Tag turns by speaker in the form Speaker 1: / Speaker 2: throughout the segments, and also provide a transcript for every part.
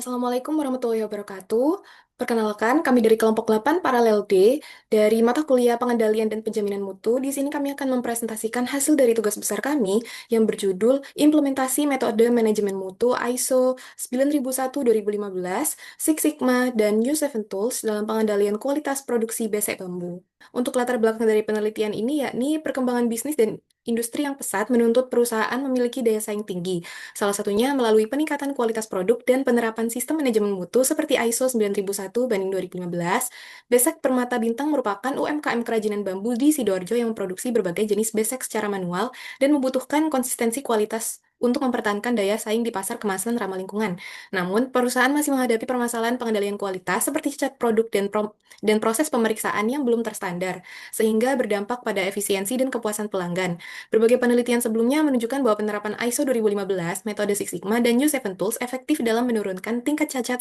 Speaker 1: Assalamualaikum warahmatullahi wabarakatuh. Perkenalkan, kami dari kelompok 8 Paralel D dari mata kuliah Pengendalian dan Penjaminan Mutu. Di sini kami akan mempresentasikan hasil dari tugas besar kami yang berjudul Implementasi Metode Manajemen Mutu ISO 9001-2015, Six Sigma, dan U7 Tools dalam pengendalian kualitas produksi besek bambu. Untuk latar belakang dari penelitian ini yakni perkembangan bisnis dan industri yang pesat menuntut perusahaan memiliki daya saing tinggi. Salah satunya melalui peningkatan kualitas produk dan penerapan sistem manajemen mutu seperti ISO 9001/2015. Besek Permata Bintang merupakan UMKM kerajinan bambu di Sidoarjo yang memproduksi berbagai jenis besek secara manual dan membutuhkan konsistensi kualitas untuk mempertahankan daya saing di pasar kemasan ramah lingkungan. Namun, perusahaan masih menghadapi permasalahan pengendalian kualitas seperti cacat produk dan proses pemeriksaan yang belum terstandar, sehingga berdampak pada efisiensi dan kepuasan pelanggan. Berbagai penelitian sebelumnya menunjukkan bahwa penerapan ISO 2015, metode Six Sigma, dan U7 Tools efektif dalam menurunkan tingkat cacat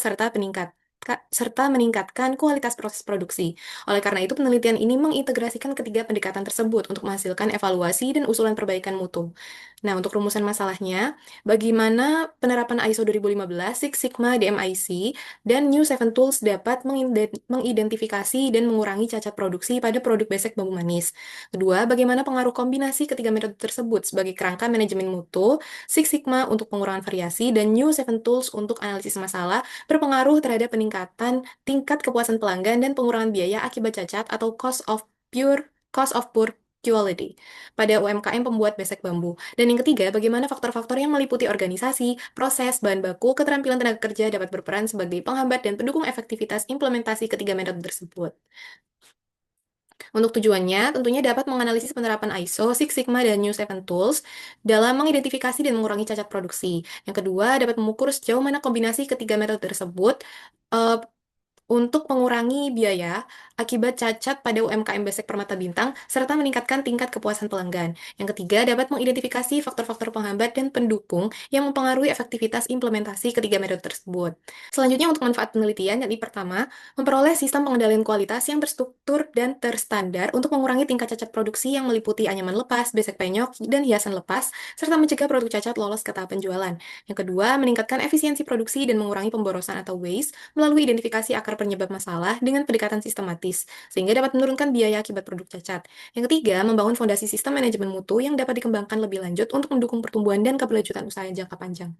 Speaker 1: serta meningkatkan kualitas proses produksi. Oleh karena itu, penelitian ini mengintegrasikan ketiga pendekatan tersebut untuk menghasilkan evaluasi dan usulan perbaikan mutu. Nah, untuk rumusan masalahnya, bagaimana penerapan ISO 2015, Six Sigma, DMIC, dan U7 Tools dapat mengidentifikasi dan mengurangi cacat produksi pada produk besek bambu manis. Kedua, bagaimana pengaruh kombinasi ketiga metode tersebut sebagai kerangka manajemen mutu, Six Sigma untuk pengurangan variasi, dan U7 Tools untuk analisis masalah berpengaruh terhadap peningkatan tingkat kepuasan pelanggan dan pengurangan biaya akibat cacat atau cost of poor quality pada UMKM pembuat besek bambu. Dan yang ketiga, bagaimana faktor-faktor yang meliputi organisasi, proses, bahan baku, keterampilan tenaga kerja dapat berperan sebagai penghambat dan pendukung efektivitas implementasi ketiga metode tersebut. Untuk tujuannya, tentunya dapat menganalisis penerapan ISO, Six Sigma, dan U7 Tools dalam mengidentifikasi dan mengurangi cacat produksi. Yang kedua, dapat mengukur sejauh mana kombinasi ketiga metode tersebut eh, untuk mengurangi biaya akibat cacat pada UMKM Besek Permata Bintang, serta meningkatkan tingkat kepuasan pelanggan. Yang ketiga, dapat mengidentifikasi faktor-faktor penghambat dan pendukung yang mempengaruhi efektivitas implementasi ketiga metode tersebut. Selanjutnya, untuk manfaat penelitian, yakni pertama, memperoleh sistem pengendalian kualitas yang terstruktur dan terstandar untuk mengurangi tingkat cacat produksi yang meliputi anyaman lepas, besek penyok, dan hiasan lepas, serta mencegah produk cacat lolos ke tahap penjualan. Yang kedua, meningkatkan efisiensi produksi dan mengurangi pemborosan atau waste melalui identifikasi akar penyebab masalah dengan pendekatan sistematis, sehingga dapat menurunkan biaya akibat produk cacat. Yang ketiga, membangun fondasi sistem manajemen mutu yang dapat dikembangkan lebih lanjut untuk mendukung pertumbuhan dan keberlanjutan usaha jangka panjang.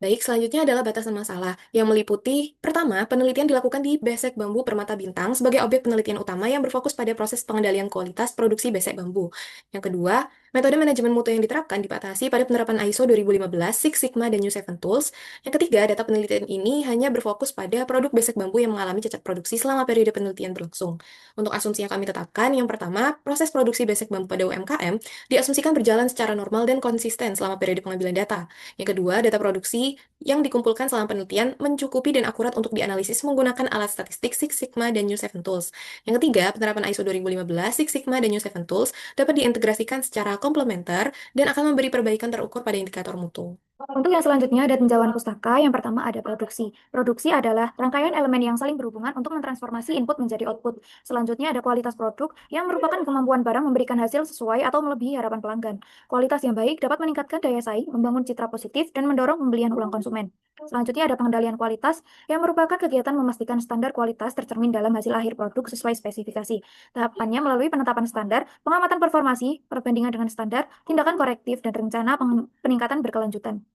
Speaker 1: Baik, selanjutnya adalah batasan masalah, yang meliputi, pertama, penelitian dilakukan di Besek Bambu Permata Bintang sebagai objek penelitian utama yang berfokus pada proses pengendalian kualitas produksi besek bambu. Yang kedua, metode manajemen mutu yang diterapkan dibatasi pada penerapan ISO 2015, Six Sigma, dan U7 Tools. Yang ketiga, data penelitian ini hanya berfokus pada produk besek bambu yang mengalami cacat produksi selama periode penelitian berlangsung. Untuk asumsi yang kami tetapkan, yang pertama, proses produksi besek bambu pada UMKM diasumsikan berjalan secara normal dan konsisten selama periode pengambilan data. Yang kedua, data produksi yang dikumpulkan selama penelitian mencukupi dan akurat untuk dianalisis menggunakan alat statistik Six Sigma dan U7 Tools. Yang ketiga, penerapan ISO 2015, Six Sigma, dan U7 Tools dapat diintegrasikan secara komplementer dan akan memberi perbaikan terukur pada indikator mutu.
Speaker 2: Untuk yang selanjutnya ada tinjauan pustaka. Yang pertama ada produksi. Produksi adalah rangkaian elemen yang saling berhubungan untuk mentransformasi input menjadi output. Selanjutnya ada kualitas produk yang merupakan kemampuan barang memberikan hasil sesuai atau melebihi harapan pelanggan. Kualitas yang baik dapat meningkatkan daya saing, membangun citra positif, dan mendorong pembelian ulang konsumen. Selanjutnya ada pengendalian kualitas yang merupakan kegiatan memastikan standar kualitas tercermin dalam hasil akhir produk sesuai spesifikasi. Tahapannya melalui penetapan standar, pengamatan performasi, perbandingan dengan standar, tindakan korektif, dan rencana peningkatan berkelanjutan.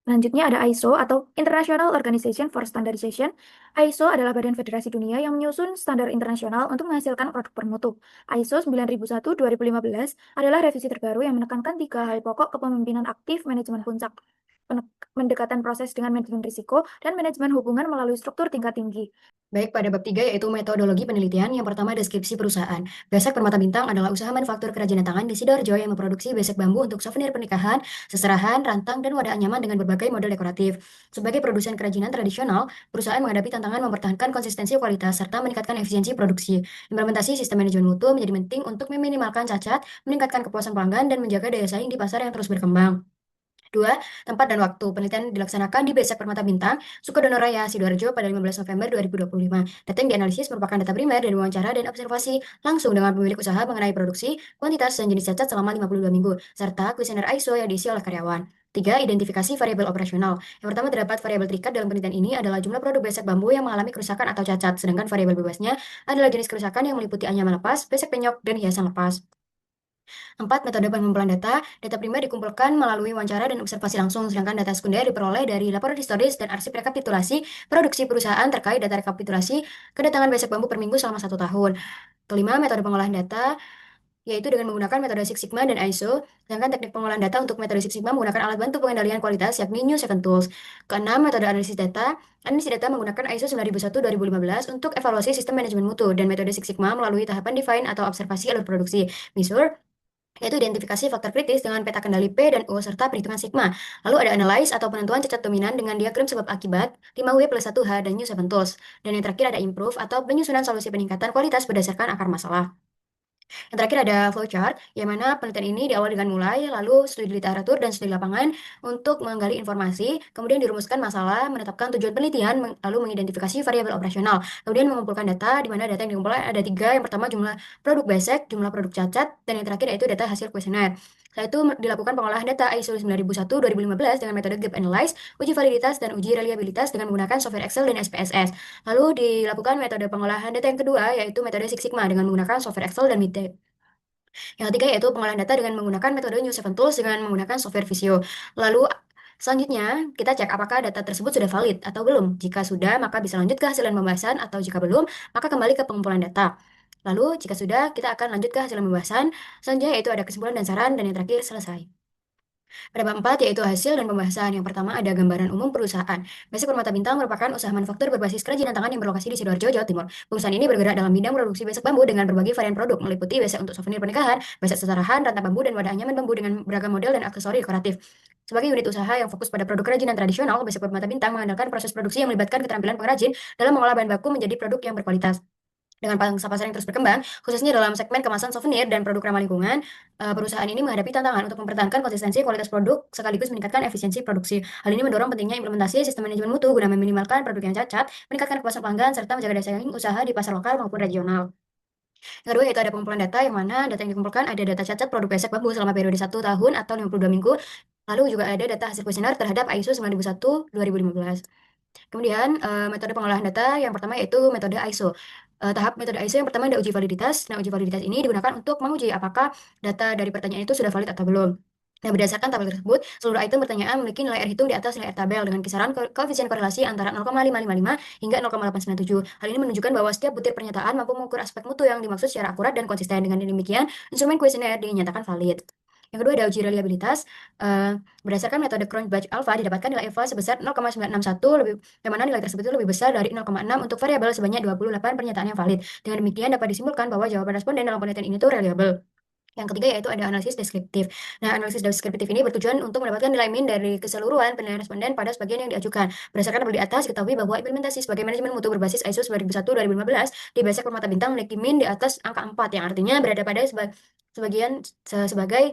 Speaker 2: Selanjutnya ada ISO atau International Organization for Standardization. ISO adalah badan federasi dunia yang menyusun standar internasional untuk menghasilkan produk bermutu. ISO 9001-2015 adalah revisi terbaru yang menekankan tiga hal pokok kepemimpinan aktif, manajemen puncak, pendekatan proses dengan manajemen risiko, dan manajemen hubungan melalui struktur tingkat tinggi.
Speaker 3: Baik, pada bab 3 yaitu metodologi penelitian. Yang pertama, deskripsi perusahaan. Besek Permata Bintang adalah usaha manufaktur kerajinan tangan di Sidoarjo yang memproduksi besek bambu untuk souvenir pernikahan, seserahan, rantang, dan wadah anyaman dengan berbagai model dekoratif. Sebagai produsen kerajinan tradisional, perusahaan menghadapi tantangan mempertahankan konsistensi kualitas serta meningkatkan efisiensi produksi. Implementasi sistem manajemen mutu menjadi penting untuk meminimalkan cacat, meningkatkan kepuasan pelanggan, dan menjaga daya saing di pasar yang terus berkembang. Dua, tempat dan waktu. Penelitian dilaksanakan di Besek Permata Bintang, Sukodono Raya, Sidoarjo pada 15 November 2025. Data yang dianalisis merupakan data primer dari wawancara dan observasi langsung dengan pemilik usaha mengenai produksi, kuantitas, dan jenis cacat selama 52 minggu, serta kuesioner ISO yang diisi oleh karyawan. Tiga, identifikasi variabel operasional. Yang pertama, terdapat variabel terikat dalam penelitian ini adalah jumlah produk besek bambu yang mengalami kerusakan atau cacat, sedangkan variabel bebasnya adalah jenis kerusakan yang meliputi anyaman lepas, besek penyok, dan hiasan lepas. Empat, metode pengumpulan data. Data primer dikumpulkan melalui wawancara dan observasi langsung, sedangkan data sekunder diperoleh dari laporan historis dan arsip rekapitulasi produksi perusahaan terkait data rekapitulasi kedatangan besek bambu per minggu selama 1 tahun. Kelima, metode pengolahan data, yaitu dengan menggunakan metode Six Sigma dan ISO, sedangkan teknik pengolahan data untuk metode Six Sigma menggunakan alat bantu pengendalian kualitas yakni New Seven Tools. Keenam, metode analisis data. Analisis data menggunakan ISO 9001-2015 untuk evaluasi sistem manajemen mutu, dan metode Six Sigma melalui tahapan define atau observasi alur produksi, measure, yaitu identifikasi faktor kritis dengan peta kendali P dan U serta perhitungan sigma. Lalu ada analyze atau penentuan cacat dominan dengan diagram sebab akibat 5W plus 1H dan New Seven Tools. Dan yang terakhir ada improve atau penyusunan solusi peningkatan kualitas berdasarkan akar masalah. Yang terakhir ada flowchart, yang mana penelitian ini diawali dengan mulai, lalu studi literatur dan studi lapangan untuk menggali informasi, kemudian dirumuskan masalah, menetapkan tujuan penelitian, lalu mengidentifikasi variabel operasional, kemudian mengumpulkan data, di mana data yang dikumpulkan ada tiga. Yang pertama jumlah produk besek, jumlah produk cacat, dan yang terakhir yaitu data hasil kuesioner. Setelah itu dilakukan pengolahan data ISO 9001-2015 dengan metode gap analyze, uji validitas dan uji reliabilitas dengan menggunakan software Excel dan SPSS. Lalu dilakukan metode pengolahan data yang kedua, yaitu metode Six Sigma dengan menggunakan software Excel dan Meet. Yang ketiga yaitu pengolahan data dengan menggunakan metode New Seven Tools dengan menggunakan software Visio. Lalu selanjutnya kita cek apakah data tersebut sudah valid atau belum. Jika sudah, maka bisa lanjut ke hasil dan pembahasan, atau jika belum, maka kembali ke pengumpulan data. Lalu jika sudah, kita akan lanjut ke hasil dan pembahasan. Selanjutnya yaitu ada kesimpulan dan saran, dan yang terakhir selesai. Pada bab 4 yaitu hasil dan pembahasan. Yang pertama ada gambaran umum perusahaan. Besek Permata Bintang merupakan usaha manufaktur berbasis kerajinan tangan yang berlokasi di Sidoarjo, Jawa Timur. Perusahaan ini bergerak dalam bidang produksi besek bambu dengan berbagai varian produk, meliputi besek untuk souvenir pernikahan, besek seserahan, rantang bambu, dan wadah anyaman bambu dengan beragam model dan aksesori dekoratif. Sebagai unit usaha yang fokus pada produk kerajinan tradisional, Besek Permata Bintang mengandalkan proses produksi yang melibatkan keterampilan pengrajin dalam mengolah bahan baku menjadi produk yang berkualitas. Dengan pangsa pasar yang terus berkembang, khususnya dalam segmen kemasan souvenir dan produk ramah lingkungan, perusahaan ini menghadapi tantangan untuk mempertahankan konsistensi kualitas produk sekaligus meningkatkan efisiensi produksi. Hal ini mendorong pentingnya implementasi sistem manajemen mutu guna meminimalkan produk yang cacat, meningkatkan kepuasan pelanggan, serta menjaga daya saing usaha di pasar lokal maupun regional. Yang kedua yaitu ada pengumpulan data, yang mana data yang dikumpulkan ada data cacat produk besek bambu selama periode 1 tahun atau 52 minggu. Lalu juga ada data hasil kuesioner terhadap ISO 9001-2015. Kemudian metode pengolahan data yang pertama yaitu metode ISO. Tahap metode ISO yang pertama ada uji validitas. Nah, uji validitas ini digunakan untuk menguji apakah data dari pertanyaan itu sudah valid atau belum. Nah, berdasarkan tabel tersebut, seluruh item pertanyaan memiliki nilai R hitung di atas nilai R tabel dengan kisaran koefisien korelasi antara 0,555 hingga 0,897. Hal ini menunjukkan bahwa setiap butir pernyataan mampu mengukur aspek mutu yang dimaksud secara akurat dan konsisten. Dengan demikian, instrumen kuesioner dinyatakan valid. Yang kedua ada uji reliabilitas. Berdasarkan metode Cronbach Alpha didapatkan nilai EVA sebesar 0,961, yang mana nilai tersebut lebih besar dari 0,6 untuk variabel sebanyak 28 pernyataan yang valid. Dengan demikian dapat disimpulkan bahwa jawaban responden dalam penelitian ini tuh reliable. Yang ketiga yaitu ada analisis deskriptif. Nah, analisis deskriptif ini bertujuan untuk mendapatkan nilai min dari keseluruhan penilaian responden pada sebagian yang diajukan. Berdasarkan tabel di atas, diketahui bahwa implementasi sebagai manajemen mutu berbasis ISO 9001-2015 di Besek Permata Bintang memiliki min di atas angka 4, yang artinya berada pada sebagai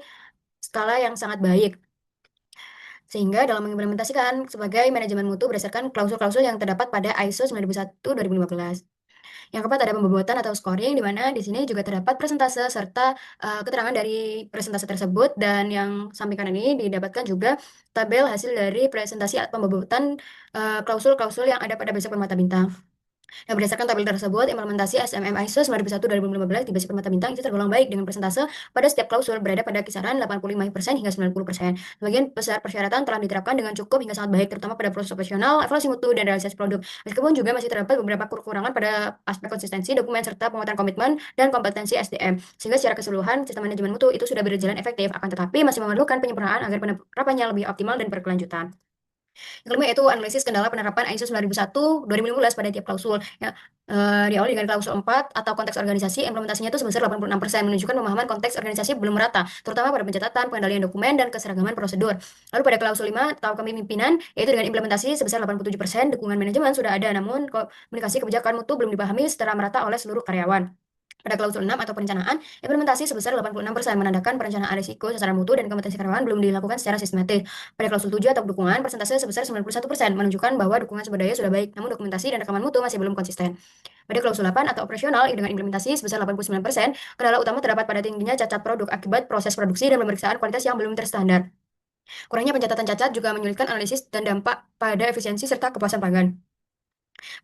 Speaker 3: skala yang sangat baik. Sehingga dalam mengimplementasikan sebagai manajemen mutu berdasarkan klausul-klausul yang terdapat pada ISO 9001-2015. Yang keempat ada pembobotan atau scoring, di mana di sini juga terdapat persentase serta keterangan dari persentase tersebut, dan yang samping kanan ini didapatkan juga tabel hasil dari presentasi pembobotan klausul-klausul yang ada pada Besek Permata Bintang. Nah, berdasarkan tabel tersebut, implementasi SMM ISO 9001-2015 di Besek Permata Bintang itu tergolong baik dengan persentase pada setiap klausul berada pada kisaran 85% hingga 90%. Sebagian besar persyaratan telah diterapkan dengan cukup hingga sangat baik, terutama pada proses operasional, evaluasi mutu, dan realisasi produk. Meskipun juga masih terdapat beberapa kekurangan pada aspek konsistensi dokumen serta penguatan komitmen dan kompetensi SDM. Sehingga secara keseluruhan, sistem manajemen mutu itu sudah berjalan efektif, akan tetapi masih memerlukan penyempurnaan agar penerapannya lebih optimal dan berkelanjutan. Yang kelima yaitu analisis kendala penerapan ISO 9001-2015 pada tiap klausul. Ya, diawali dengan klausul 4 atau konteks organisasi, implementasinya itu sebesar 86%, menunjukkan pemahaman konteks organisasi belum merata, terutama pada pencatatan, pengendalian dokumen, dan keseragaman prosedur. Lalu pada klausul 5 atau kepemimpinan, yaitu dengan implementasi sebesar 87%, dukungan manajemen sudah ada, namun komunikasi kebijakan mutu belum dipahami secara merata oleh seluruh karyawan. Pada klausul 6 atau perencanaan, implementasi sebesar 86% menandakan perencanaan risiko, sasaran mutu, dan kompetensi karyawan belum dilakukan secara sistematis. Pada klausul 7 atau dukungan, persentase sebesar 91% menunjukkan bahwa dukungan sumber daya sudah baik, namun dokumentasi dan rekaman mutu masih belum konsisten. Pada klausul 8 atau operasional dengan implementasi sebesar 89%, kendala utama terdapat pada tingginya cacat produk akibat proses produksi dan pemeriksaan kualitas yang belum terstandar. Kurangnya pencatatan cacat juga menyulitkan analisis dan dampak pada efisiensi serta kepuasan pelanggan.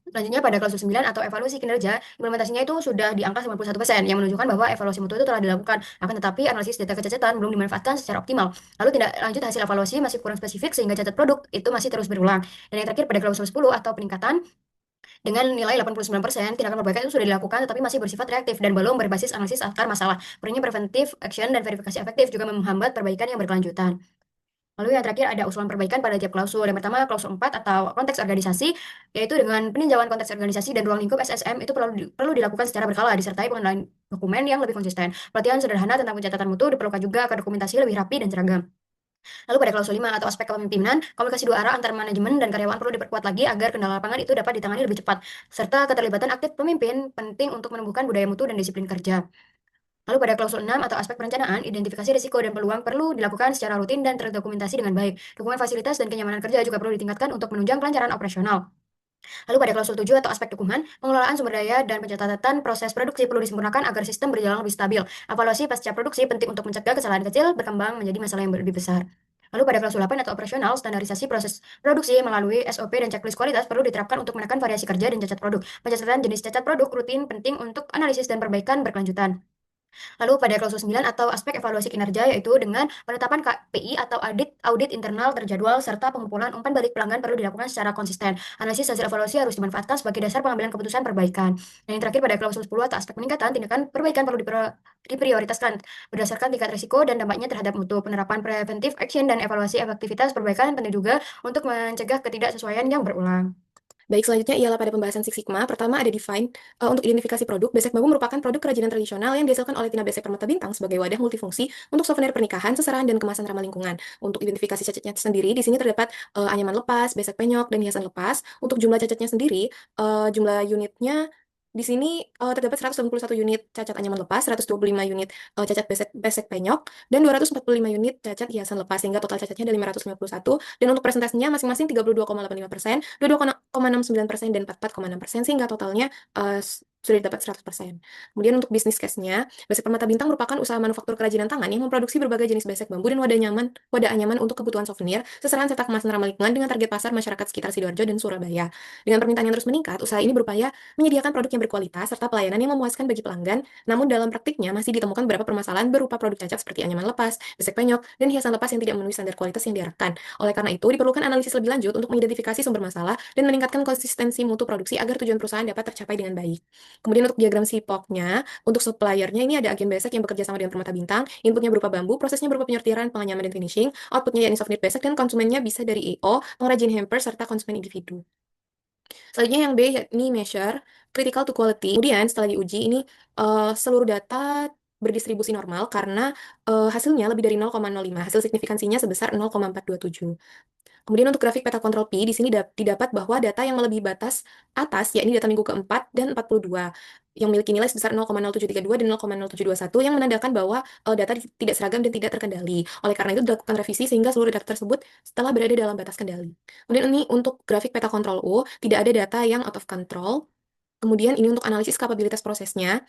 Speaker 3: Selanjutnya pada klausul 9 atau evaluasi kinerja, implementasinya itu sudah di angka 91% yang menunjukkan bahwa evaluasi mutu itu telah dilakukan. Akan tetapi analisis data kecacatan belum dimanfaatkan secara optimal. Lalu tindak lanjut hasil evaluasi masih kurang spesifik sehingga cacat produk itu masih terus berulang. Dan yang terakhir pada klausul 10 atau peningkatan dengan nilai 89%, tindakan perbaikan itu sudah dilakukan tetapi masih bersifat reaktif dan belum berbasis analisis akar masalah. Kurangnya preventive action dan verifikasi efektif juga menghambat perbaikan yang berkelanjutan. Lalu yang terakhir ada usulan perbaikan pada tiap klausul. Yang pertama klausul 4 atau konteks organisasi, yaitu dengan peninjauan konteks organisasi dan ruang lingkup SSM itu perlu dilakukan secara berkala disertai pengenalan dokumen yang lebih konsisten. Pelatihan sederhana tentang pencatatan mutu diperlukan juga agar dokumentasi lebih rapi dan seragam. Lalu pada klausul 5 atau aspek kepemimpinan, komunikasi dua arah antar manajemen dan karyawan perlu diperkuat lagi agar kendala lapangan itu dapat ditangani lebih cepat. Serta keterlibatan aktif pemimpin penting untuk menumbuhkan budaya mutu dan disiplin kerja. Lalu pada klausul 6 atau aspek perencanaan, identifikasi risiko dan peluang perlu dilakukan secara rutin dan terdokumentasi dengan baik. Dukungan fasilitas dan kenyamanan kerja juga perlu ditingkatkan untuk menunjang kelancaran operasional. Lalu pada klausul 7 atau aspek dukungan, pengelolaan sumber daya dan pencatatan proses produksi perlu disempurnakan agar sistem berjalan lebih stabil. Evaluasi pasca produksi penting untuk mencegah kesalahan kecil berkembang menjadi masalah yang lebih besar. Lalu pada klausul 8 atau operasional, standarisasi proses produksi melalui SOP dan checklist kualitas perlu diterapkan untuk menekan variasi kerja dan cacat produk. Pencatatan jenis cacat produk rutin penting untuk analisis dan perbaikan berkelanjutan. Lalu pada klausul 9 atau aspek evaluasi kinerja yaitu dengan penetapan KPI atau audit internal terjadwal serta pengumpulan umpan balik pelanggan perlu dilakukan secara konsisten. Analisis hasil evaluasi harus dimanfaatkan sebagai dasar pengambilan keputusan perbaikan. Dan yang terakhir pada klausul 10 atau aspek peningkatan, tindakan perbaikan perlu diprioritaskan berdasarkan tingkat risiko dan dampaknya terhadap mutu. Penerapan preventive action dan evaluasi efektivitas perbaikan penting juga untuk mencegah ketidaksesuaian yang berulang.
Speaker 1: Baik, selanjutnya ialah pada pembahasan Six Sigma. Pertama ada define untuk identifikasi produk. Besek bambu merupakan produk kerajinan tradisional yang dihasilkan oleh Tina Besek Permata Bintang sebagai wadah multifungsi untuk souvenir pernikahan, seserahan, dan kemasan ramah lingkungan. Untuk identifikasi cacatnya sendiri, di sini terdapat anyaman lepas, besek penyok, dan hiasan lepas. Untuk jumlah cacatnya sendiri, jumlah unitnya di sini terdapat 191 unit cacat anyaman lepas, 125 unit cacat besek penyok, dan 245 unit cacat hiasan lepas, sehingga total cacatnya ada 551. Dan untuk presentasinya masing-masing 32,85%, 22,69%, dan 44,6%, sehingga totalnya sudah didapat 100%. Kemudian untuk bisnis case-nya, Besek Permata Bintang merupakan usaha manufaktur kerajinan tangan yang memproduksi berbagai jenis besek bambu dan wadah anyaman untuk kebutuhan souvenir, seserahan serta kemasan ramah lingkungan dengan target pasar masyarakat sekitar Sidoarjo dan Surabaya. Dengan permintaan yang terus meningkat, usaha ini berupaya menyediakan produk yang berkualitas serta pelayanan yang memuaskan bagi pelanggan, namun dalam praktiknya masih ditemukan beberapa permasalahan berupa produk cacat seperti anyaman lepas, besek penyok, dan hiasan lepas yang tidak memenuhi standar kualitas yang diharapkan. Oleh karena itu, diperlukan analisis lebih lanjut untuk mengidentifikasi sumber masalah dan meningkatkan konsistensi mutu produksi agar tujuan perusahaan dapat tercapai dengan baik. Kemudian untuk diagram sipoknya, untuk suppliernya ini ada agen besek yang bekerja sama dengan Permata Bintang, inputnya berupa bambu, prosesnya berupa penyortiran, penganyaman, dan finishing, outputnya yakni souvenir besek, dan konsumennya bisa dari EO, pengrajin hamper, serta konsumen individu. Selanjutnya yang B yakni measure critical to quality. Kemudian setelah diuji ini seluruh data berdistribusi normal karena hasilnya lebih dari 0,05. Hasil signifikansinya sebesar 0,427. Kemudian untuk grafik peta kontrol P, di sini didapat bahwa data yang melebihi batas atas, yakni data minggu keempat dan 42, yang memiliki nilai sebesar 0,0732 dan 0,0721, yang menandakan bahwa data tidak seragam dan tidak terkendali. Oleh karena itu, dilakukan revisi sehingga seluruh data tersebut telah berada dalam batas kendali. Kemudian ini untuk grafik peta kontrol U, tidak ada data yang out of control. Kemudian ini untuk analisis kapabilitas prosesnya,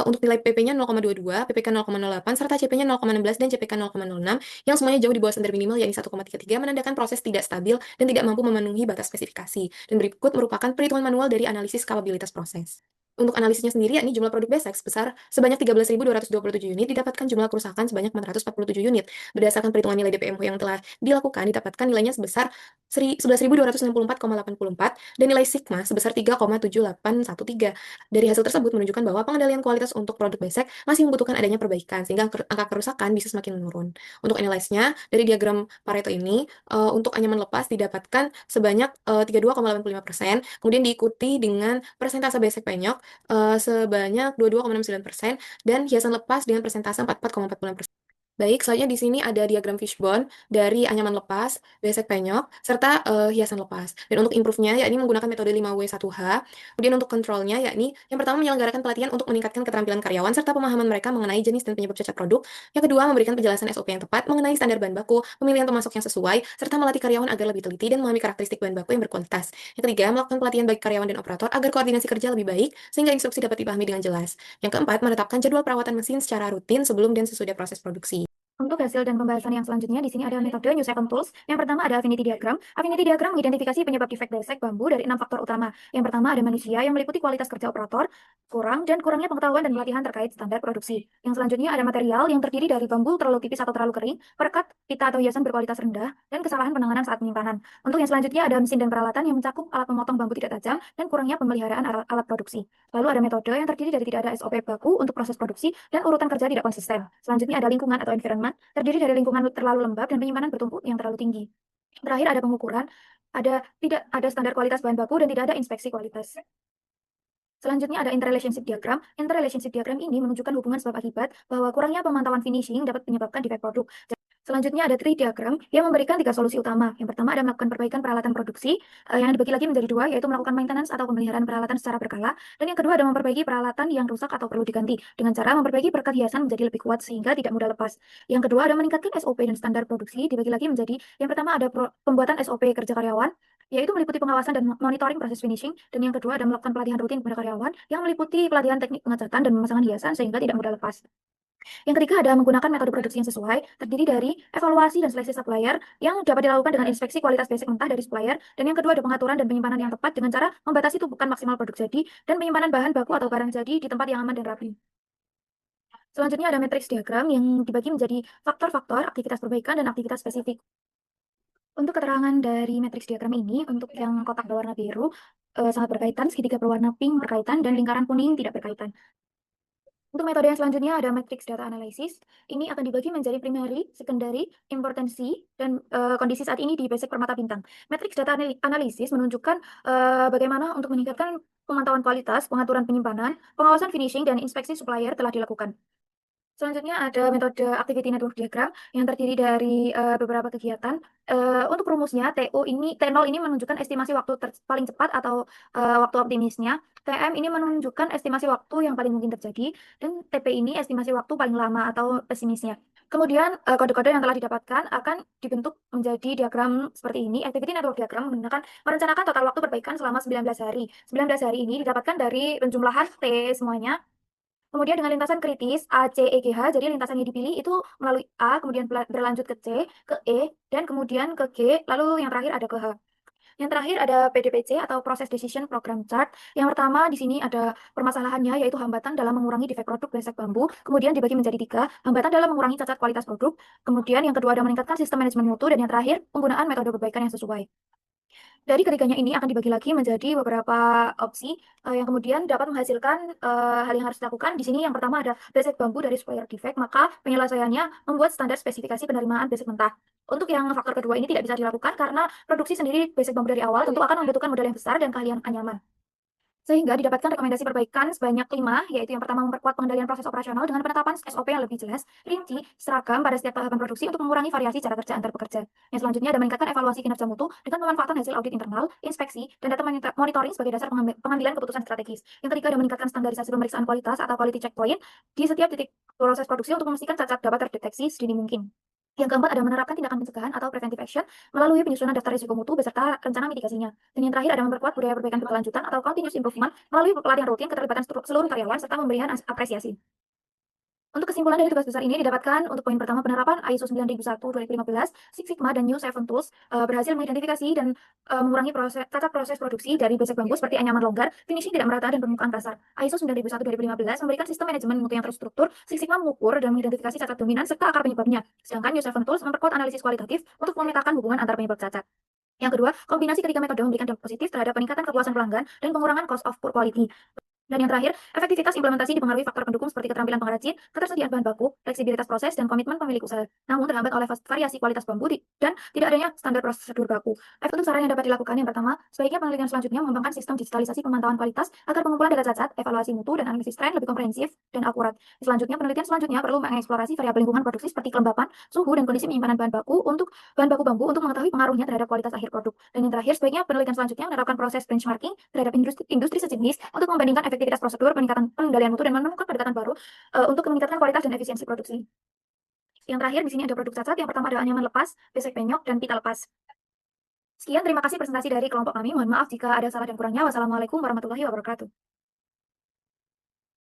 Speaker 1: untuk nilai PP-nya 0,22, PPK 0,08, serta CP-nya 0,16 dan CPK 0,06, yang semuanya jauh di bawah standar minimal yakni 1,33, menandakan proses tidak stabil dan tidak mampu memenuhi batas spesifikasi. Dan berikut merupakan perhitungan manual dari analisis kapabilitas proses. Untuk analisisnya sendiri, yakni jumlah produk besek sebanyak 13.227 unit, didapatkan jumlah kerusakan sebanyak 447 unit. Berdasarkan perhitungan nilai DPMH yang telah dilakukan, didapatkan nilainya sebesar 11.264,84 dan nilai sigma sebesar 3,7813. Dari hasil tersebut menunjukkan bahwa pengendalian kualitas untuk produk besek masih membutuhkan adanya perbaikan, sehingga angka kerusakan bisa semakin menurun. Untuk analyze-nya, dari diagram Pareto ini, untuk anyaman lepas didapatkan sebanyak 32,85%, kemudian diikuti dengan persentase besek penyok sebanyak 22,69%, dan hiasan lepas dengan persentase 44,49%. Baik, selanjutnya di sini ada diagram fishbone dari anyaman lepas, besek penyok, serta hiasan lepas. Dan untuk improve-nya, yakni menggunakan metode 5W1H. Kemudian untuk kontrolnya, yakni yang pertama menyelenggarakan pelatihan untuk meningkatkan keterampilan karyawan serta pemahaman mereka mengenai jenis dan penyebab cacat produk. Yang kedua, memberikan penjelasan SOP yang tepat mengenai standar bahan baku, pemilihan pemasok yang sesuai, serta melatih karyawan agar lebih teliti dan memahami karakteristik bahan baku yang berkualitas. Yang ketiga, melakukan pelatihan bagi karyawan dan operator agar koordinasi kerja lebih baik sehingga instruksi dapat dipahami dengan jelas. Yang keempat, menetapkan jadwal perawatan mesin secara rutin sebelum dan sesudah proses produksi.
Speaker 2: Untuk hasil dan pembahasan yang selanjutnya, di sini ada metode New Seven Tools. Yang pertama ada Affinity Diagram. Affinity Diagram mengidentifikasi penyebab defek besek bambu dari 6 faktor utama. Yang pertama ada manusia yang meliputi kualitas kerja operator, kurang dan kurangnya pengetahuan dan pelatihan terkait standar produksi. Yang selanjutnya ada material yang terdiri dari bambu terlalu tipis atau terlalu kering, perekat, pita atau hiasan berkualitas rendah, dan kesalahan penanganan saat penyimpanan. Untuk yang selanjutnya ada mesin dan peralatan yang mencakup alat memotong bambu tidak tajam dan kurangnya pemeliharaan alat produksi. Lalu ada metode yang terdiri dari tidak ada SOP baku untuk proses produksi dan urutan kerja tidak konsisten. Selanjutnya ada lingkungan atau environment, terdiri dari lingkungan terlalu lembab dan penyimpanan bertumpuk yang terlalu tinggi. Terakhir ada pengukuran, tidak ada standar kualitas bahan baku dan tidak ada inspeksi kualitas. Selanjutnya ada interrelationship diagram. Interrelationship diagram ini menunjukkan hubungan sebab akibat bahwa kurangnya pemantauan finishing dapat menyebabkan defek produk. Selanjutnya ada tree diagram yang memberikan 3 solusi utama. Yang pertama ada melakukan perbaikan peralatan produksi, yang dibagi lagi menjadi 2, yaitu melakukan maintenance atau pemeliharaan peralatan secara berkala. Dan yang kedua ada memperbaiki peralatan yang rusak atau perlu diganti, dengan cara memperbaiki perekat hiasan menjadi lebih kuat sehingga tidak mudah lepas. Yang kedua ada meningkatkan SOP dan standar produksi, dibagi lagi menjadi, yang pertama ada pembuatan SOP kerja karyawan, yaitu meliputi pengawasan dan monitoring proses finishing. Dan yang kedua ada melakukan pelatihan rutin kepada karyawan, yang meliputi pelatihan teknik pengecatan dan pemasangan hiasan sehingga tidak mudah lepas. Yang ketiga ada menggunakan metode produksi yang sesuai, terdiri dari evaluasi dan seleksi supplier yang dapat dilakukan dengan inspeksi kualitas basic mentah dari supplier. Dan yang kedua ada pengaturan dan penyimpanan yang tepat dengan cara membatasi tumpukan maksimal produk jadi dan penyimpanan bahan baku atau barang jadi di tempat yang aman dan rapi. Selanjutnya ada matriks diagram yang dibagi menjadi faktor-faktor, aktivitas perbaikan, dan aktivitas spesifik. Untuk keterangan dari matriks diagram ini, untuk yang kotak berwarna biru sangat berkaitan, segitiga berwarna pink berkaitan, dan lingkaran kuning tidak berkaitan. Untuk metode yang selanjutnya ada matrix data analysis. Ini akan dibagi menjadi primary, secondary, importancy, dan kondisi saat ini di basic permata bintang. Matrix data analysis menunjukkan bagaimana untuk meningkatkan pemantauan kualitas, pengaturan penyimpanan, pengawasan finishing, dan inspeksi supplier telah dilakukan. Selanjutnya ada metode activity network diagram yang terdiri dari beberapa kegiatan. Untuk rumusnya T0 ini menunjukkan estimasi waktu paling cepat atau waktu optimisnya. TM ini menunjukkan estimasi waktu yang paling mungkin terjadi, dan TP ini estimasi waktu paling lama atau pesimisnya. Kemudian kode-kode yang telah didapatkan akan dibentuk menjadi diagram seperti ini. Activity network diagram menggunakan merencanakan total waktu perbaikan selama 19 hari. 19 hari ini didapatkan dari penjumlahan T semuanya. Kemudian dengan lintasan kritis A, C, E, G, H, jadi lintasan yang dipilih itu melalui A, kemudian berlanjut ke C, ke E, dan kemudian ke G, lalu yang terakhir ada ke H. Yang terakhir ada PDPC atau Process Decision Program Chart. Yang pertama di sini ada permasalahannya, yaitu hambatan dalam mengurangi defek produk besek bambu. Kemudian dibagi menjadi 3, hambatan dalam mengurangi cacat kualitas produk. Kemudian yang kedua ada meningkatkan sistem manajemen mutu, dan yang terakhir penggunaan metode perbaikan yang sesuai. Dari ketiganya ini akan dibagi lagi menjadi beberapa opsi yang kemudian dapat menghasilkan hal yang harus dilakukan. Di sini yang pertama ada basic bambu dari supplier defect, maka penyelesaiannya membuat standar spesifikasi penerimaan basic mentah. Untuk yang faktor kedua ini tidak bisa dilakukan karena produksi sendiri basic bambu dari awal tentu akan membutuhkan modal yang besar dan keahlian anyaman. Sehingga didapatkan rekomendasi perbaikan sebanyak 5, yaitu yang pertama memperkuat pengendalian proses operasional dengan penetapan SOP yang lebih jelas, rinci, seragam pada setiap tahapan produksi untuk mengurangi variasi cara kerja antar pekerja. Yang selanjutnya ada meningkatkan evaluasi kinerja mutu dengan pemanfaatan hasil audit internal, inspeksi, dan data monitoring sebagai dasar pengambilan keputusan strategis. Yang ketiga ada meningkatkan standarisasi pemeriksaan kualitas atau quality checkpoint di setiap titik proses produksi untuk memastikan cacat dapat terdeteksi sedini mungkin. Yang keempat ada menerapkan tindakan pencegahan atau preventive action melalui penyusunan daftar risiko mutu beserta rencana mitigasinya. Dan yang terakhir ada memperkuat budaya perbaikan berkelanjutan atau continuous improvement melalui pelatihan rutin, keterlibatan seluruh karyawan, serta pemberian apresiasi. Untuk kesimpulan dari tugas besar ini didapatkan untuk poin pertama penerapan ISO 9001-2015, Six Sigma, dan New Seven Tools berhasil mengidentifikasi dan mengurangi cacat proses produksi dari basic bambu seperti anyaman longgar, finishing tidak merata, dan permukaan kasar. ISO 9001-2015 memberikan sistem manajemen mutu yang terstruktur, Six Sigma mengukur dan mengidentifikasi cacat dominan serta akar penyebabnya. Sedangkan New Seven Tools memperkuat analisis kualitatif untuk memetakan hubungan antar penyebab cacat. Yang kedua, kombinasi ketiga metode memberikan dampak positif terhadap peningkatan kepuasan pelanggan dan pengurangan cost of poor quality. Dan yang terakhir, efektivitas implementasi dipengaruhi faktor pendukung seperti keterampilan pengrajin, ketersediaan bahan baku, fleksibilitas proses, dan komitmen pemilik usaha. Namun terhambat oleh variasi kualitas bambu dan tidak adanya standar prosedur baku. Untuk saran yang dapat dilakukan, yang pertama, sebaiknya penelitian selanjutnya mengembangkan sistem digitalisasi pemantauan kualitas agar pengumpulan data cacat, evaluasi mutu, dan analisis tren lebih komprehensif dan akurat. Selanjutnya, penelitian selanjutnya perlu mengeksplorasi variabel lingkungan produksi seperti kelembapan, suhu, dan kondisi penyimpanan bahan baku bambu untuk mengetahui pengaruhnya terhadap kualitas akhir produk. Dan yang terakhir, sebaiknya penelitian selanjutnya menerapkan proses benchmarking terhadap industri sejenis untuk membandingkan efektivitas prosedur, peningkatan pengendalian mutu, dan menemukan pendekatan baru untuk meningkatkan kualitas dan efisiensi produksi. Yang terakhir, di sini ada produk cacat. Yang pertama ada anyaman lepas, besek penyok, dan pita lepas. Sekian, terima kasih presentasi dari kelompok kami. Mohon maaf jika ada salah dan kurangnya. Wassalamualaikum warahmatullahi wabarakatuh.